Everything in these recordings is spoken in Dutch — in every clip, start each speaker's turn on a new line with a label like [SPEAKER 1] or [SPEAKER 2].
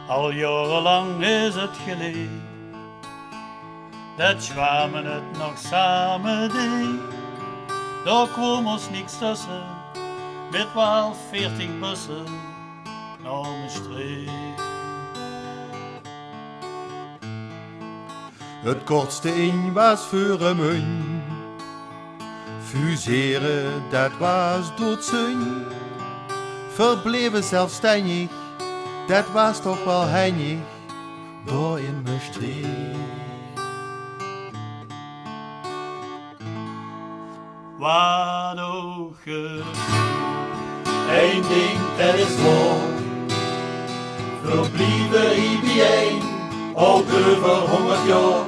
[SPEAKER 1] Al jarenlang is het geleden dat zwamen het nog samen deed. Daar kwam ons niks tussen, met wel 40 bussen naar mijn streek.
[SPEAKER 2] Het kortste in was voor een mun. Fuseren, dat was doodzin. Verbleven zelfstandig, dat was toch wel heinig, door in mijn streek.
[SPEAKER 1] Wat ook gebeurt,
[SPEAKER 2] Eén ding, dat is waar. Verblieven hier bijeen, ook over 100 jaar.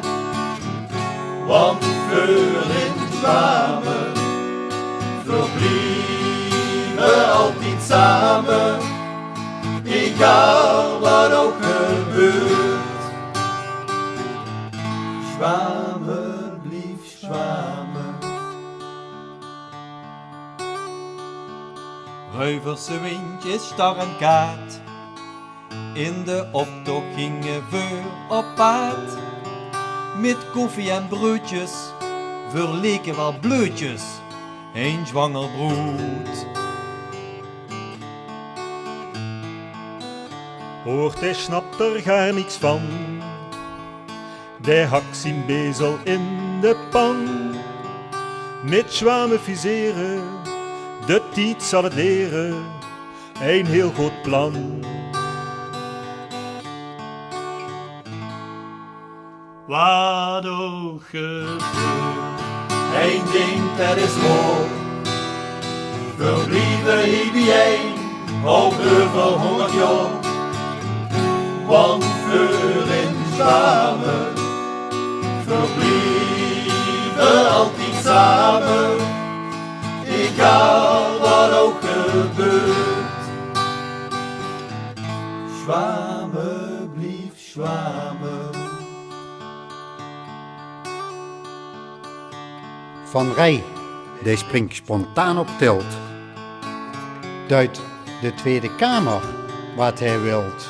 [SPEAKER 2] Want voor in samen, verblieven altijd samen. Egal wat ook gebeurt. Zwamen, blief zwamen.
[SPEAKER 3] Ruiverse windjes, star en kaat. In de optocht gingen we op paard. Met koffie en broodjes, verleken wel bleutjes. Een zwanger brood.
[SPEAKER 4] Hoort hij snapt er gar niks van. Die hakt zijn bezel in de pan. Met zwamen viseren, de tijd zal het leren. Een heel goed plan.
[SPEAKER 1] wat ook gebeurt.
[SPEAKER 2] Eén ding, dat is waar. Verblieven hier bijeen, ook over 100 jaar. Want voor in samen, verblieven altijd samen. Egal wat ook gebeurt. Zwamen, blief zwamen.
[SPEAKER 5] Van Rij, die springt spontaan op tilt. Duidt de Tweede Kamer wat hij wilt.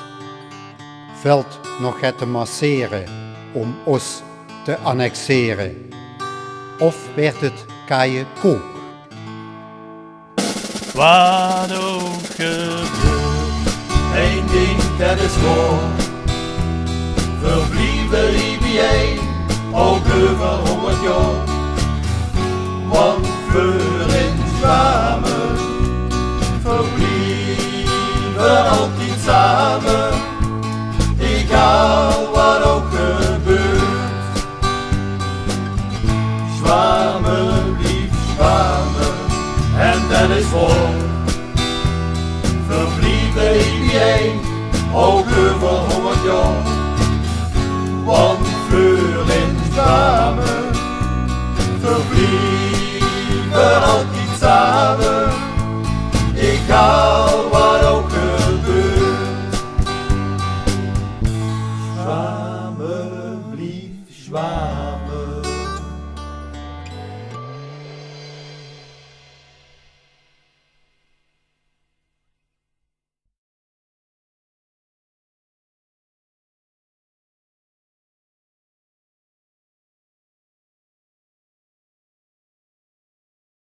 [SPEAKER 5] Veld nog het te masseren om ons te annexeren. Of werd het kaaien koek?
[SPEAKER 1] Wat ook gebeurt.
[SPEAKER 2] Eén ding, dat is waar. Verblieven hier bijeen, ook over 100 jaar. Want voor in zwamen, verblieven altijd samen. Egal wat ook gebeurt. Zwamen, blief zwamen, en dat is voor. Verblieven hier bijeen, ook over 100 jaar. Want voor in zwamen, verblieven altijd samen. Egal wat ook gebeurt. Zwamen, blief zwamen.